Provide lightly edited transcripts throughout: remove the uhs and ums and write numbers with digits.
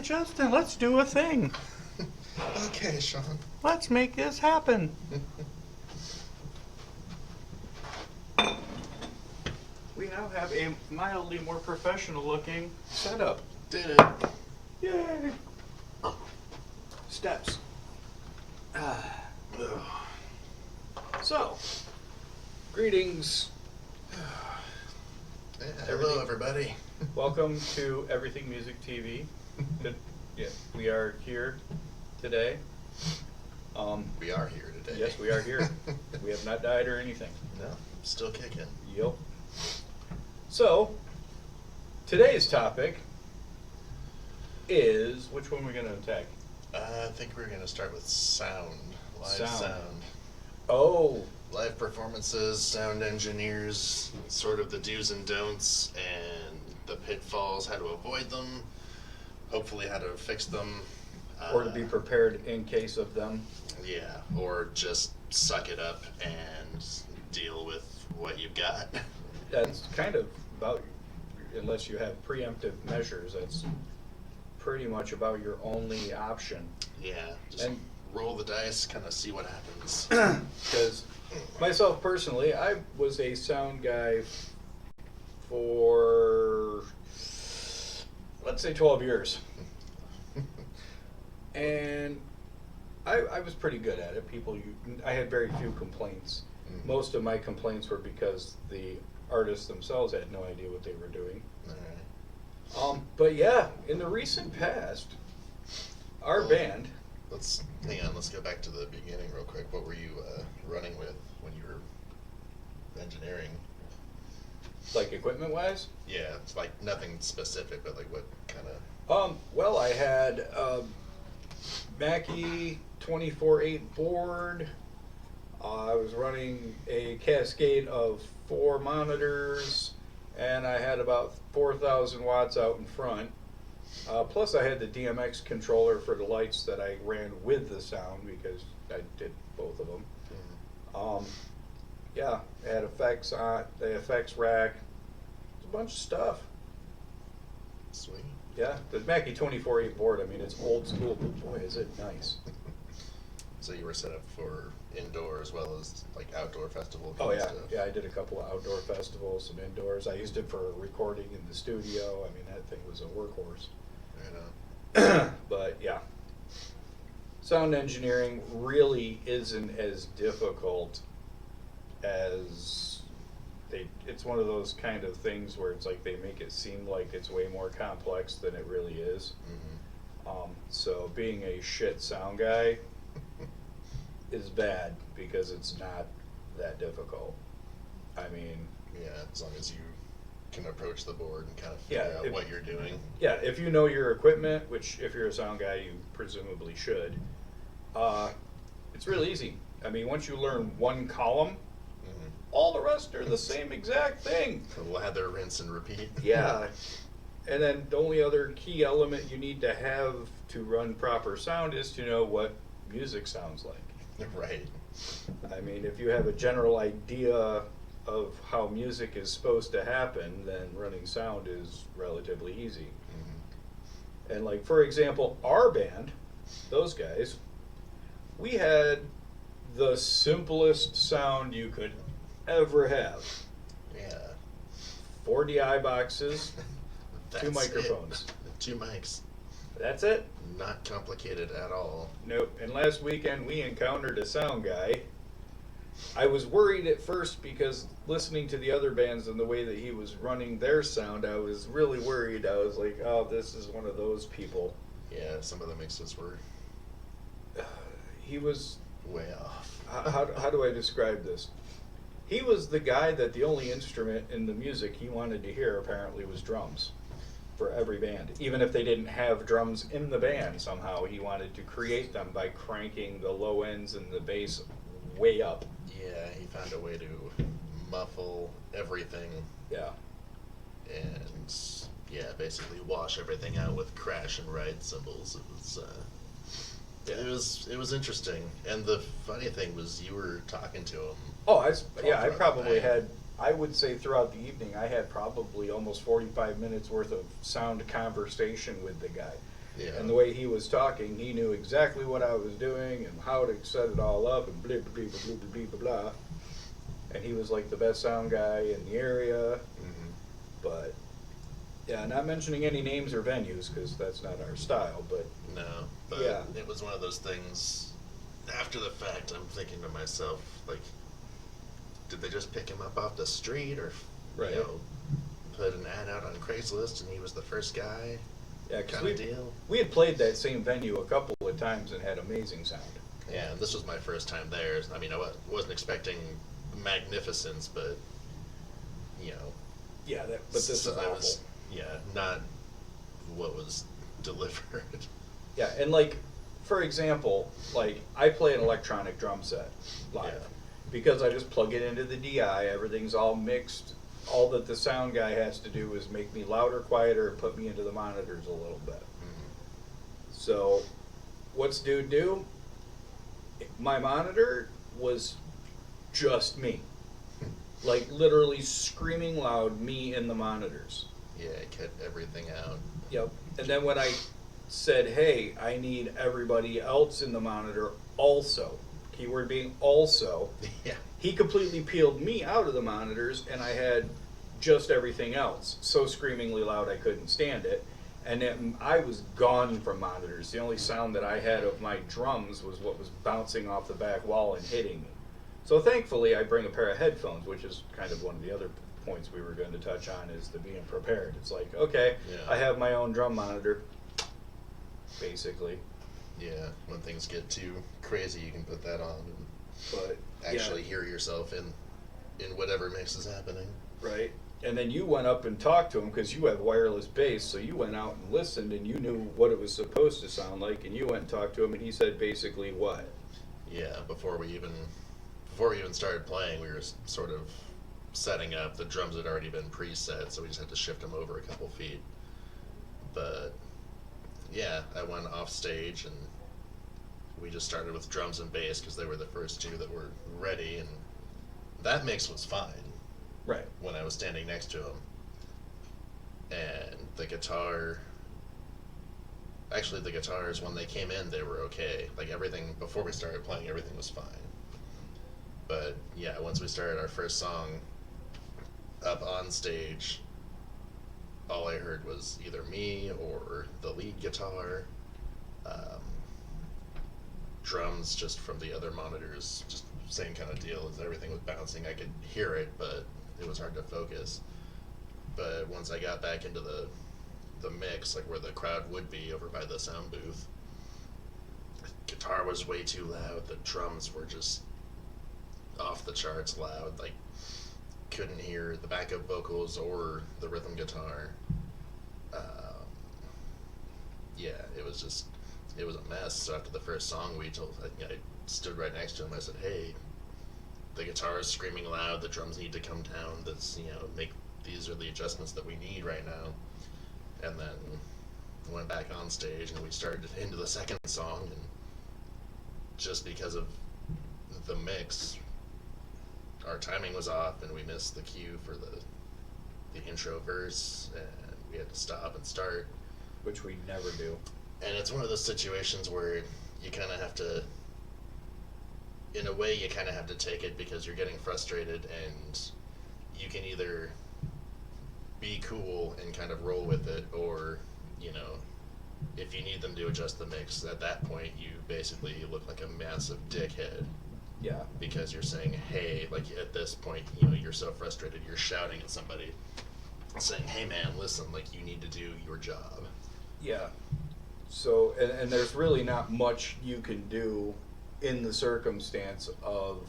Justin, let's do a thing. Okay, Sean. Let's make this happen. We now have a mildly more professional looking setup. Did it. Yay! Steps. So, greetings. Yeah, hello, everybody. Welcome to Everything Music TV. Yeah, we are here today. We are here today. Yes, we are here. We have not died or anything. No, still kicking. Yep. So, today's topic is, which one are we going to attack? I think we're going to start with sound. Live sound. Oh. Live performances, sound engineers, sort of the do's and don'ts, and the pitfalls, how to avoid them, hopefully how to fix them. Or to be prepared in case of them. Yeah, or just suck it up and deal with what you've got. That's kind of about, unless you have preemptive measures, that's pretty much about your only option. Yeah, just and roll the dice, kind of see what happens. Because myself personally, I was a sound guy for, let's say, 12 years. And I was pretty good at it. I had very few complaints. Mm-hmm. Most of my complaints were because the artists themselves had no idea what they were doing. All right. But yeah, in the recent past, our band. Hang on, let's go back to the beginning real quick. What were you running with when you were engineering? Like equipment-wise? Yeah, it's like nothing specific, but like what kind of? Well, I had Mackie 24/8 board. I was running a cascade of 4 monitors, and I had about 4,000 watts out in front. Plus, I had the DMX controller for the lights that I ran with the sound because I did both of them. Mm-hmm. Yeah, I had effects on the effects rack. It's a bunch of stuff. Sweet. Yeah, the Mackie 24/8 board. I mean, it's old school, but boy, is it nice. So you were set up for indoor as well as like outdoor festival. Oh yeah, stuff. Yeah. I did a couple of outdoor festivals, some indoors. I used it for recording in the studio. I mean, that thing was a workhorse. But yeah, sound engineering really isn't as difficult as it's one of those kind of things where it's like they make it seem like it's way more complex than it really is. Mm-hmm. So being a shit sound guy is bad because it's not that difficult. I mean, yeah, as long as you can approach the board and kind of figure out what you're doing. Yeah, if you know your equipment, which if you're a sound guy you presumably should, it's real easy. I mean, once you learn one column, mm-hmm. all the rest are the same exact thing. Lather, rinse, and repeat. Yeah, and then the only other key element you need to have to run proper sound is to know what music sounds like. Right. I mean, if you have a general idea of how music is supposed to happen, then running sound is relatively easy. Mm-hmm. And like, for example, our band, those guys, we had the simplest sound you could ever have. Yeah. 4 DI boxes, 2 microphones. 2 mics. That's it. Not complicated at all. Nope. And last weekend we encountered a sound guy. I was worried at first because listening to the other bands and the way that he was running their sound, I was really worried. I was like, oh, this is one of those people. Yeah, some of the mixes were... He was... way off. How do I describe this? He was the guy that the only instrument in the music he wanted to hear apparently was drums for every band. Even if they didn't have drums in the band, somehow he wanted to create them by cranking the low ends and the bass way up. Yeah, he found a way to muffle everything. Yeah. And yeah, basically wash everything out with crash and ride cymbals. It was interesting. And the funny thing was you were talking to him. Oh, I probably had, I would say throughout the evening, I had probably almost 45 minutes worth of sound conversation with the guy. Yeah. And the way he was talking, he knew exactly what I was doing and how to set it all up and blah, blah, blah, blah, blah, blah, blah. And he was like the best sound guy in the area. Mm-hmm. But, yeah, not mentioning any names or venues because that's not our style, but No, but yeah. it was one of those things. After the fact, I'm thinking to myself, like, did they just pick him up off the street, or Right. you know, put an ad out on Craigslist and he was the first guy? yeah, because Kind of deal. we had played that same venue a couple of times and had amazing sound. Yeah, this was my first time there. I mean, wasn't expecting magnificence, but you know, Yeah, but this is so awful. that was not what was delivered. Yeah, and like, for example, like I play an electronic drum set live Yeah. because I just plug it into the DI, everything's all mixed. All that the sound guy has to do is make me louder, quieter, and put me into the monitors a little bit. Mm-hmm. So, what's dude do? My monitor was just me. Like literally screaming loud, me in the monitors. Yeah, it kept everything out. Yep. And then when I said, hey, I need everybody else in the monitor also, keyword being also, Yeah. he completely peeled me out of the monitors and I had just everything else. So screamingly loud I couldn't stand it. And then I was gone from monitors. The only sound that I had of my drums was what was bouncing off the back wall and hitting me. So thankfully I bring a pair of headphones, which is kind of one of the other points we were going to touch on, is the being prepared. It's like, okay, Yeah. I have my own drum monitor, basically. Yeah, when things get too crazy, you can put that on and But actually yeah, hear yourself in whatever mix is happening. right. And then you went up and talked to him because you have wireless bass, so you went out and listened and you knew what it was supposed to sound like, and you went and talked to him and he said basically what? Yeah, before we even started playing, we were sort of setting up. The drums had already been preset, so we just had to shift them over a couple feet. But yeah, I went off stage and we just started with drums and bass because they were the first two that were ready, and that mix was fine Right. when I was standing next to him. And the guitars, when they came in, they were okay. Like everything, before we started playing, everything was fine. But yeah, once we started our first song up on stage, all I heard was either me or the lead guitar, drums just from the other monitors, just same kind of deal, as everything was bouncing. I could hear it, but it was hard to focus. But once I got back into the mix, like where the crowd would be over by the sound booth, guitar was way too loud. The drums were just off the charts loud. Like couldn't hear the backup vocals or the rhythm guitar. Yeah, it was a mess. So after the first song, I stood right next to him. I said, "Hey, the guitar is screaming loud. The drums need to come down. These are the adjustments that we need right now." And then went back on stage and we started into the second song, and just because of the mix, our timing was off and we missed the cue for the intro verse, and we had to stop and start. Which we never do. And it's one of those situations where you kind of have to, in a way, you kind of have to take it because you're getting frustrated, and you can either be cool and kind of roll with it, or, if you need them to adjust the mix, at that point you basically look like a massive dickhead. Yeah. Because you're saying, hey, like at this point, you're so frustrated, you're shouting at somebody, saying, hey man, listen, like you need to do your job. Yeah. So, and there's really not much you can do in the circumstance of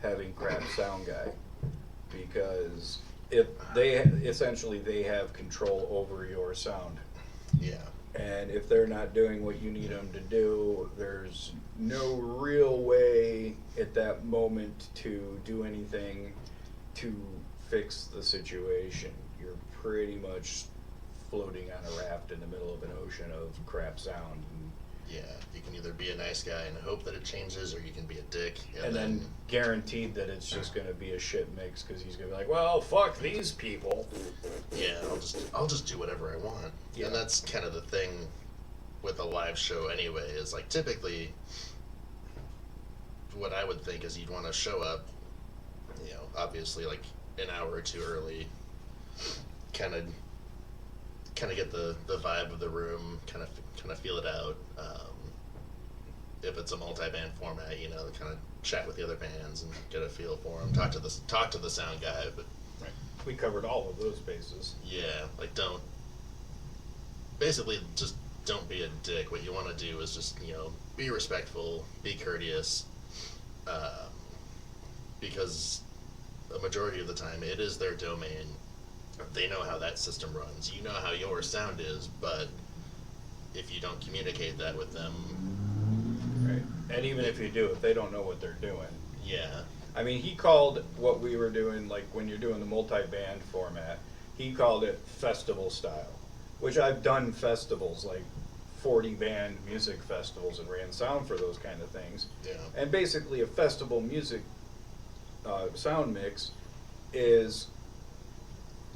having crap sound guy, because if they have control over your sound. Yeah. And if they're not doing what you need them to do, there's no real way at that moment to do anything to fix the situation. You're pretty much floating on a raft in the middle of an ocean of crap sound. Yeah, you can either be a nice guy and hope that it changes, or you can be a dick And then guaranteed that it's just going to be a shit mix, because he's going to be like, well, fuck these people. yeah, I'll just do whatever I want. Yeah. And that's kind of the thing with a live show anyway is like typically what I would think is you'd want to show up, obviously like an hour or two early, kind of get the vibe of the room, kind of feel it out. If it's a multi-band format, kind of chat with the other bands and get a feel for them. Talk to the sound guy, but Right. We covered all of those bases. yeah, like don't be a dick. What you want to do is just be respectful, be courteous, because a majority of the time it is their domain. They know how that system runs. You know how your sound is, but if you don't communicate that with them, Right. And even if you do, if they don't know what they're doing. yeah, I mean, he called what we were doing, like when you're doing the multi-band format, he called it festival style, which I've done festivals, like 40-band music festivals, and ran sound for those kind of things. yeah, And basically a festival music sound mix is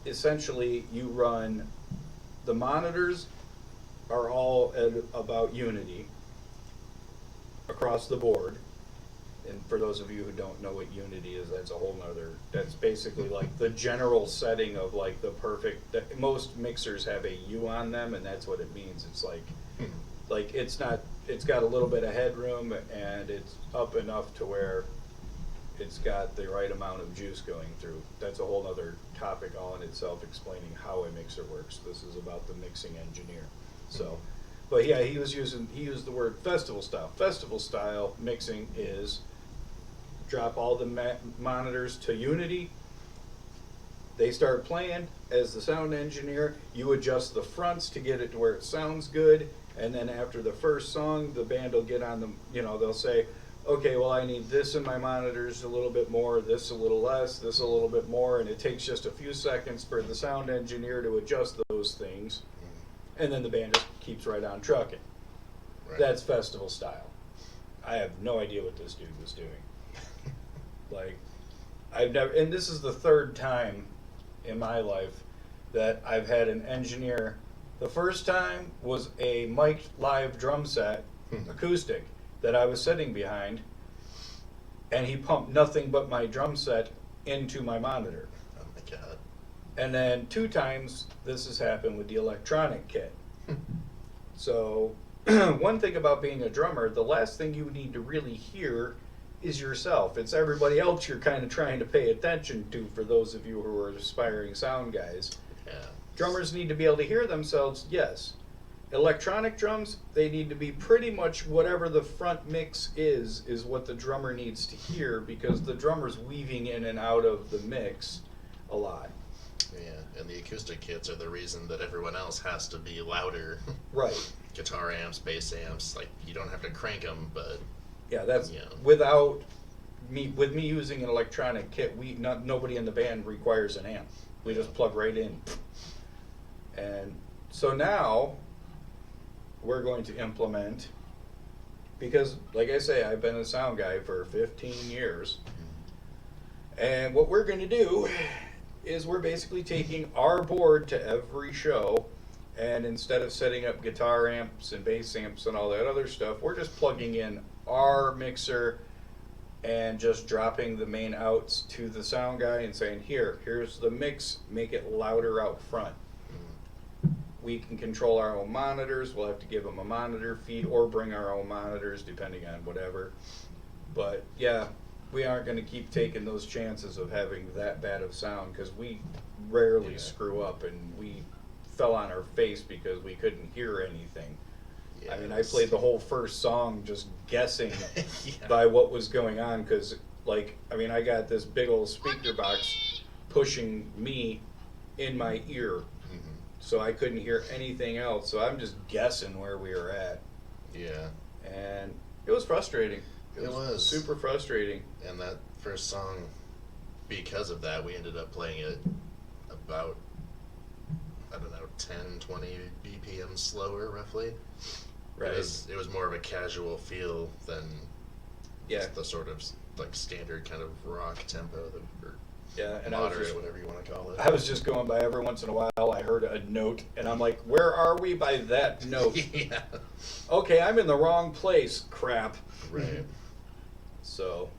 essentially you run, the monitors are all at about unity across the board. And for those of you who don't know what unity is, that's a whole nother, that's basically like the general setting of like the perfect, most mixers have a U on them, and that's what it means. It's like it's not, it's got a little bit of headroom and it's up enough to where it's got the right amount of juice going through. That's a whole other topic all in itself, explaining how a mixer works. This is about the mixing engineer. So, but yeah, he used the word festival style. Festival style mixing is drop all the monitors to unity. They start playing. As the sound engineer, you adjust the fronts to get it to where it sounds good. And then after the first song, the band will get on the, they'll say, okay, well, I need this in my monitors a little bit more, this a little less, this a little bit more, and it takes just a few seconds for the sound engineer to adjust those things, and then the band just keeps right on trucking. right. That's festival style. I have no idea what this dude was doing. Like, I've never, and this is the third time in my life that I've had an engineer. The first time was a mic'd live drum set, acoustic, that I was sitting behind, and he pumped nothing but my drum set into my monitor. Oh my god. And then 2 times this has happened with the electronic kit. So one thing about being a drummer, the last thing you need to really hear is yourself. It's everybody else you're kind of trying to pay attention to, for those of you who are aspiring sound guys. Yeah. Drummers need to be able to hear themselves, yes. Electronic drums, they need to be pretty much whatever the front mix is what the drummer needs to hear, because the drummer's weaving in and out of the mix a lot. Yeah, and the acoustic kits are the reason that everyone else has to be louder. Right. Guitar amps, bass amps, like you don't have to crank them, but Yeah, that's Yeah. without me. With me using an electronic kit, nobody in the band requires an amp. We just plug right in. And so now we're going to implement, because like I say, I've been a sound guy for 15 years. And what we're going to do is we're basically taking our board to every show, and instead of setting up guitar amps and bass amps and all that other stuff, we're just plugging in our mixer and just dropping the main outs to the sound guy and saying, here's the mix, make it louder out front. We can control our own monitors. We'll have to give them a monitor feed or bring our own monitors, depending on whatever. But yeah, we aren't going to keep taking those chances of having that bad of sound, because we rarely screw up, and we fell on our face because we couldn't hear anything. yeah, I mean, I played the whole first song just guessing yeah. by what was going on, because, like, I mean, I got this big old speaker box pushing me in my ear, so I couldn't hear anything else. So I'm just guessing where we were at, Yeah, and it was frustrating. It was. super frustrating. and that first song, because of that, we ended up playing it about, I don't know, 10, 20 BPM slower, roughly. Right. It was more of a casual feel than Yeah. the sort of like standard kind of rock tempo that we're Yeah, and moderate, whatever you want to call it. I was just going by every once in a while. I heard a note, and I'm like, "Where are we by that note?" Yeah. Okay, I'm in the wrong place. Crap. Right. So,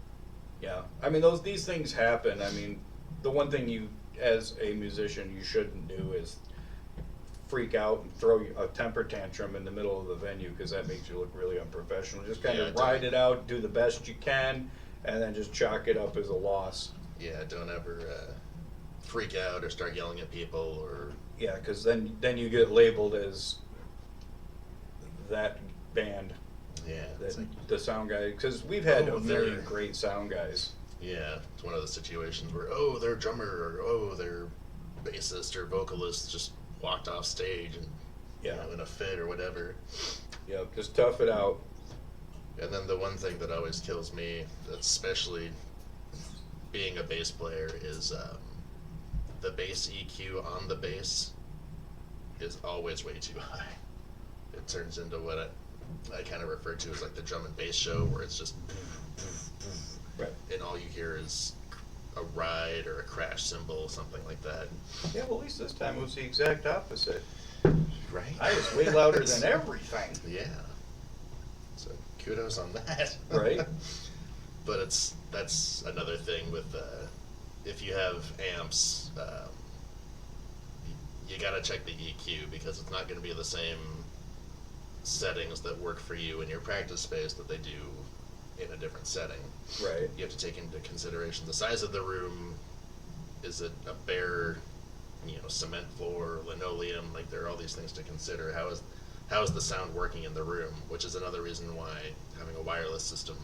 yeah. I mean, these things happen. I mean, the one thing you, as a musician, you shouldn't do is freak out and throw a temper tantrum in the middle of the venue, because that makes you look really unprofessional. Just kind of ride it out, do the best you can, and then just chalk it up as a loss. Yeah, don't ever freak out or start yelling at people or. Yeah, because then you get labeled as that band, Yeah. that, the sound guy. Because we've had Oh, a million they're- great sound guys. Yeah, it's one of those situations where, oh, their drummer or oh, their bassist or vocalist just walked off stage and Yeah. you know, in a fit or whatever. Yep, just tough it out. And then the one thing that always kills me, especially being a bass player, is the bass EQ on the bass is always way too high. It turns into what I kind of refer to as like the drum and bass show, where it's just Right. and all you hear is a ride or a crash cymbal, something like that. Yeah, well, at least this time it was the exact opposite. Right? I was way louder than everything. Yeah. So kudos on that. Right. But that's another thing with if you have amps, you gotta check the EQ, because it's not gonna be the same settings that work for you in your practice space that they do in a different setting. Right. You have to take into consideration the size of the room. Is it a bare, cement floor, linoleum? Like, there are all these things to consider. How is the sound working in the room? Which is another reason why having a wireless system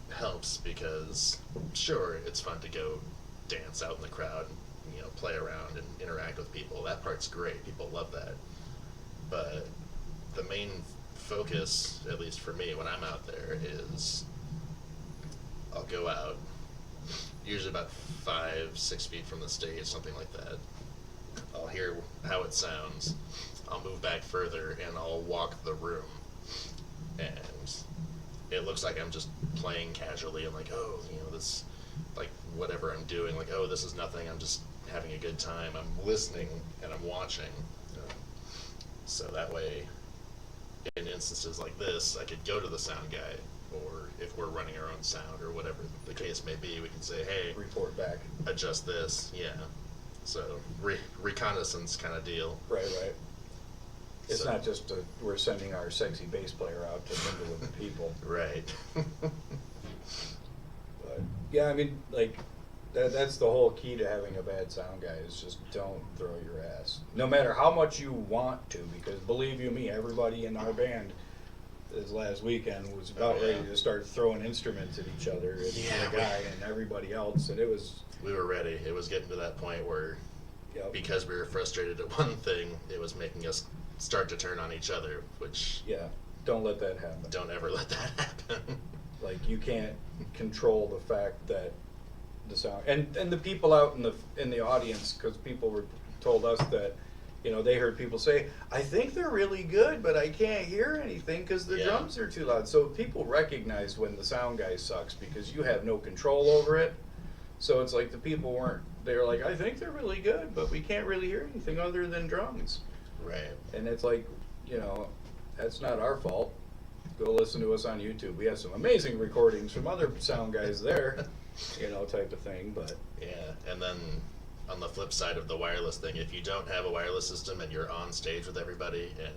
helps, because sure, it's fun to go dance out in the crowd and play around and interact with people. That part's great. People love that. But the main focus, at least for me when I'm out there, is I'll go out, usually about 5-6 feet from the stage, something like that. I'll hear how it sounds. I'll move back further and I'll walk the room. And it looks like I'm just playing casually. I'm like, oh, this, like, whatever I'm doing, like, oh, this is nothing. I'm just having a good time. I'm listening and I'm watching. So that way, in instances like this, I could go to the sound guy, or if we're running our own sound or whatever the case may be, we can say, hey, Report back. adjust this. Yeah. So reconnaissance kind of deal. Right, right. It's So- not just we're sending our sexy bass player out to mingle with the people. Right. But yeah, I mean, like, that's the whole key to having a bad sound guy, is just don't throw your ass. No matter how much you want to, because believe you me, everybody in our band this last weekend was about Oh, yeah. ready to start throwing instruments at each other, and Yeah, the guy and everybody else, and it was, We were ready. It was getting to that point where, yep, because we were frustrated at one thing, it was making us start to turn on each other, which yeah, don't let that happen. don't ever let that happen. Like, you can't control the fact that the sound, and the people out in the audience, because people told us that, they heard people say, I think they're really good, but I can't hear anything because the Yeah. drums are too loud. So people recognize when the sound guy sucks, because you have no control over it. So it's like the people they're like, I think they're really good, but we can't really hear anything other than drums. Right. And it's like, that's not our fault. Go listen to us on YouTube. We have some amazing recordings from other sound guys there, type of thing. But Yeah, and then on the flip side of the wireless thing, if you don't have a wireless system and you're on stage with everybody, and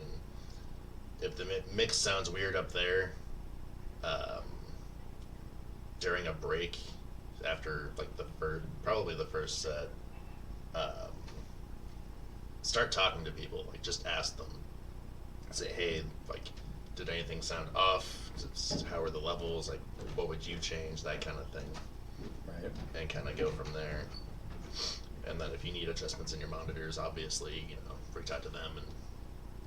if the mix sounds weird up there, during a break after like probably the first set, start talking to people. Like, just ask them. Say, hey, like, did anything sound off? How are the levels? Like, what would you change? That kind of thing. right. And kind of go from there. And then if you need adjustments in your monitors, obviously, reach out to them. And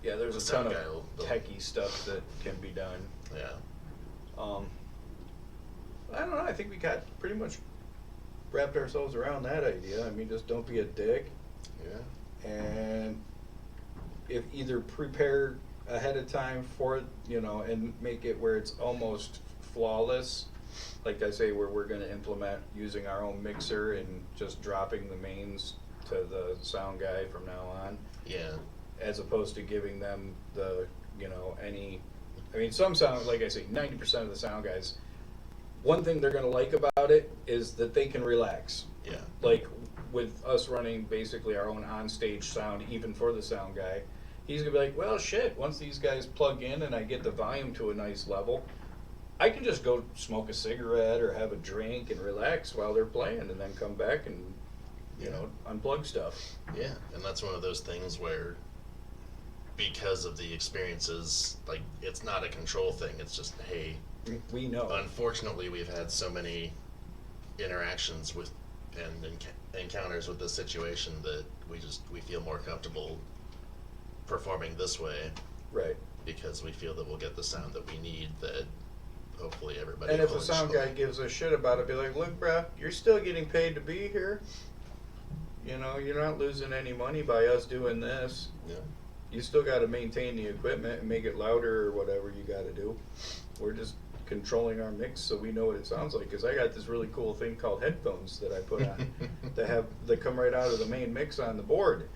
Yeah, there's The a ton sound of guy will- techie stuff that can be done. yeah, I don't know. I think we got pretty much wrapped ourselves around that idea. I mean, just don't be a dick, yeah, and if either prepare ahead of time for it, and make it where it's almost flawless, like I say, where we're going to implement using our own mixer and just dropping the mains to the sound guy from now on. Yeah. As opposed to giving them the, any, I mean, some sound, like I say, 90% of the sound guys, one thing they're going to like about it is that they can relax. Yeah. Like with us running basically our own on-stage sound, even for the sound guy, he's going to be like, well, shit, once these guys plug in and I get the volume to a nice level, I can just go smoke a cigarette or have a drink and relax while they're playing and then come back and, unplug stuff. Yeah, and that's one of those things where, because of the experiences, like, it's not a control thing, it's just, hey, We know. unfortunately we've had so many interactions with and encounters with this situation that we feel more comfortable performing this way, Right. because we feel that we'll get the sound that we need, that hopefully everybody And if will the sound enjoy. guy gives a shit about it, be like, look, bruh, you're still getting paid to be here. You're not losing any money by us doing this. Yeah. You still got to maintain the equipment and make it louder or whatever you got to do. We're just controlling our mix so we know what it sounds like. Because I got this really cool thing called headphones that I put on that come right out of the main mix on the board.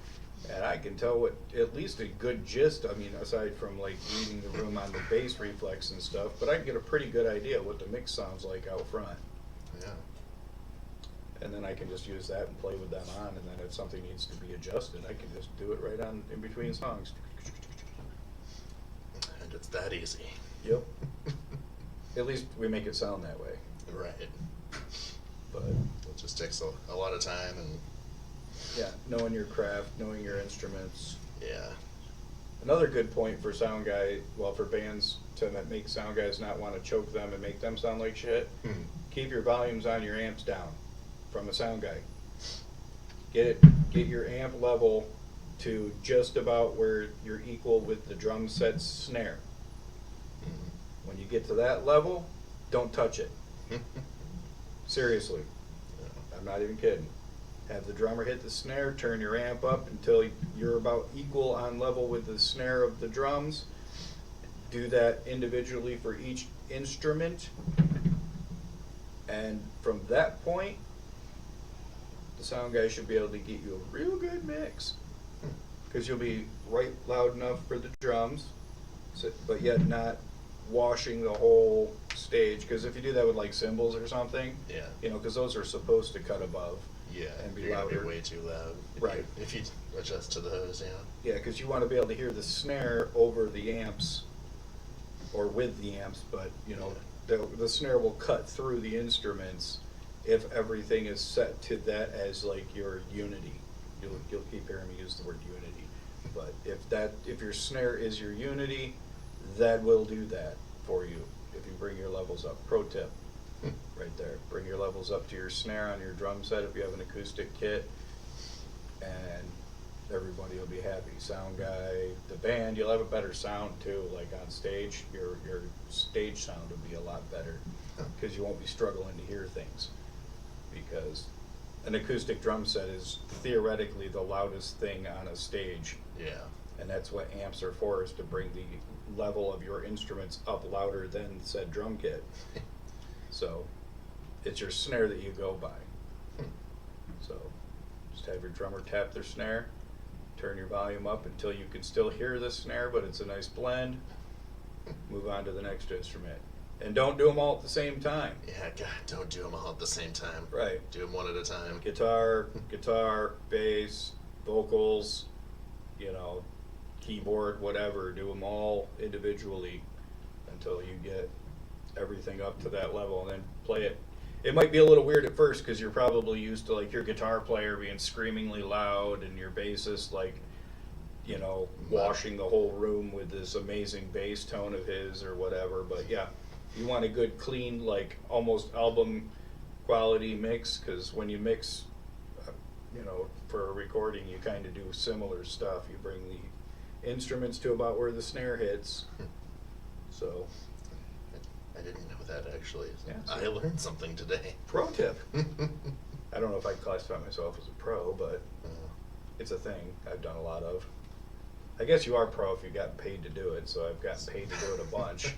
And I can tell what, at least a good gist, I mean, aside from like reading the room on the bass reflex and stuff, but I can get a pretty good idea what the mix sounds like out front. Yeah. And then I can just use that and play with them on, and then if something needs to be adjusted, I can just do it right on in between songs. And it's that easy. Yep. At least we make it sound that way. Right. But It just takes a lot of time, and yeah, knowing your craft, knowing your instruments. yeah. Another good point for sound guy, well, for bands to make sound guys not want to choke them and make them sound like shit. Keep your volumes on your amps down from a sound guy. Get your amp level to just about where you're equal with the drum set's snare. When you get to that level, don't touch it. Seriously. I'm not even kidding. Have the drummer hit the snare, turn your amp up until you're about equal on level with the snare of the drums. Do that individually for each instrument. And from that point, the sound guy should be able to get you a real good mix. Because you'll be right loud enough for the drums, but yet not washing the whole stage. Because if you do that with like cymbals or something, Yeah. because those are supposed to cut above. Yeah. And be You're gonna louder. be way too loud. Right. If you adjust to those, yeah. Yeah, because you want to be able to hear the snare over the amps, or with the amps, but the snare will cut through the instruments if everything is set to that as like your unity. You'll keep hearing me use the word unity, but if your snare is your unity, that will do that for you if you bring your levels up. Pro tip, right there. Bring your levels up to your snare on your drum set if you have an acoustic kit, and everybody will be happy. Sound guy, the band, you'll have a better sound too. Like on stage, your stage sound will be a lot better because you won't be struggling to hear things. Because an acoustic drum set is theoretically the loudest thing on a stage, Yeah. and that's what amps are for, is to bring the level of your instruments up louder than said drum kit. So it's your snare that you go by. So just have your drummer tap their snare, turn your volume up until you can still hear the snare, but it's a nice blend. Move on to the next instrument. And don't do them all at the same time. Yeah, God, don't do them all at the same time. Right. Do them one at a time. Guitar, bass, vocals, keyboard, whatever. Do them all individually until you get everything up to that level, and then play it. It might be a little weird at first because you're probably used to like your guitar player being screamingly loud and your bassist like, washing the whole room with this amazing bass tone of his or whatever. But yeah, you want a good, clean, like almost album quality mix, because when you mix, for a recording, you kind of do similar stuff. You bring the instruments to about where the snare hits. So, I didn't know that, actually. Yeah, I learned something today. pro tip. I don't know if I'd classify myself as a pro, but it's a thing I've done a lot of. I guess you are pro if you got paid to do it, so I've gotten paid to do it a bunch.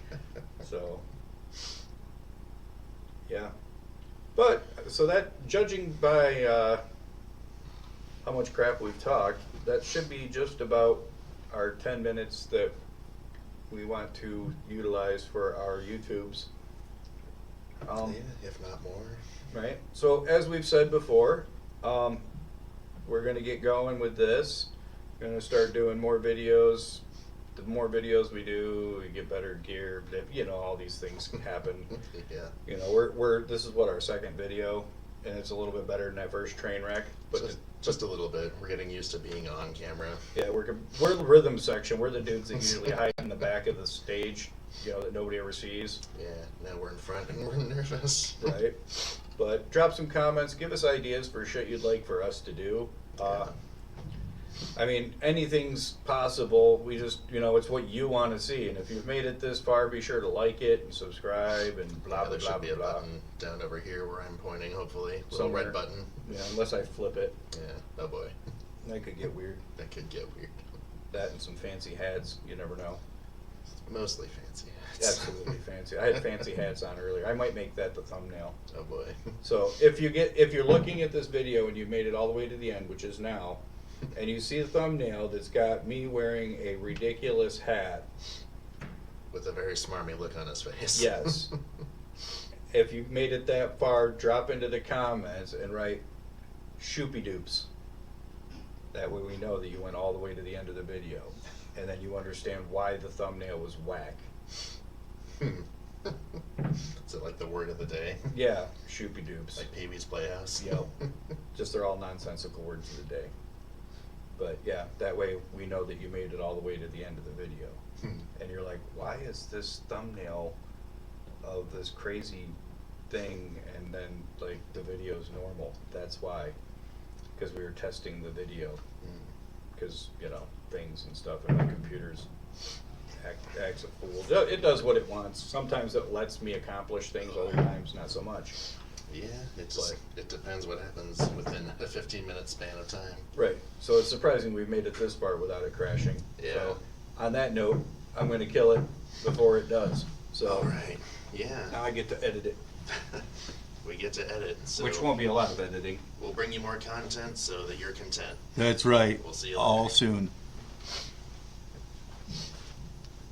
So, Yeah. But, so that, judging by how much crap we've talked, that should be just about our 10 minutes that we want to utilize for our YouTubes. Yeah, if not more. Right. So as we've said before, we're going to get going with this. We're going to start doing more videos. The more videos we do, we get better gear. You know, all these things can happen. Yeah. You know, we're this is what, our second video, and it's a little bit better than that first train wreck. But Just a little bit. We're getting used to being on camera. yeah, we're the rhythm section. We're the dudes that usually hide in the back of the stage, you know, that nobody ever sees. Yeah, now we're in front and we're nervous. Right. But drop some comments. Give us ideas for shit you'd like for us to do. I mean, anything's possible. We just, you know, it's what you want to see. And if you've made it this far, be sure to like it and subscribe and blah, blah, There blah, should be a blah. button down over here where I'm pointing, hopefully. Little Somewhere. red button. Yeah, unless I flip it. Yeah, oh boy. That could get weird. That could get weird. That and some fancy hats. You never know. Mostly fancy hats. Absolutely fancy. I had fancy hats on earlier. I might make that the thumbnail. Oh boy. So if you're looking at this video and you made it all the way to the end, which is now, and you see a thumbnail that's got me wearing a ridiculous hat, With a very smarmy look on his face. yes. If you've made it that far, drop into the comments and write shoopy doops. That way we know that you went all the way to the end of the video, and then you understand why the thumbnail was whack. Is it like the word of the day? Yeah, shoopy doops. Like Pee-wee's Playhouse? Yep. Just they're all nonsensical words of the day. But yeah, that way we know that you made it all the way to the end of the video. And you're like, why is this thumbnail of this crazy thing and then like the video's normal? That's why. Because we were testing the video. Because, you know, things and stuff, and my computer's acts a fool. It does what it wants. Sometimes it lets me accomplish things, other times not so much. Yeah, But- it depends what happens within a 15-minute span of time. Right. So it's surprising we've made it this far without it crashing. Yeah. So on that note, I'm going to kill it before it does. So All right. Yeah. now I get to edit it, We get to edit, so which won't be a lot of editing. we'll bring you more content so that you're content. That's right. We'll see you All later. soon.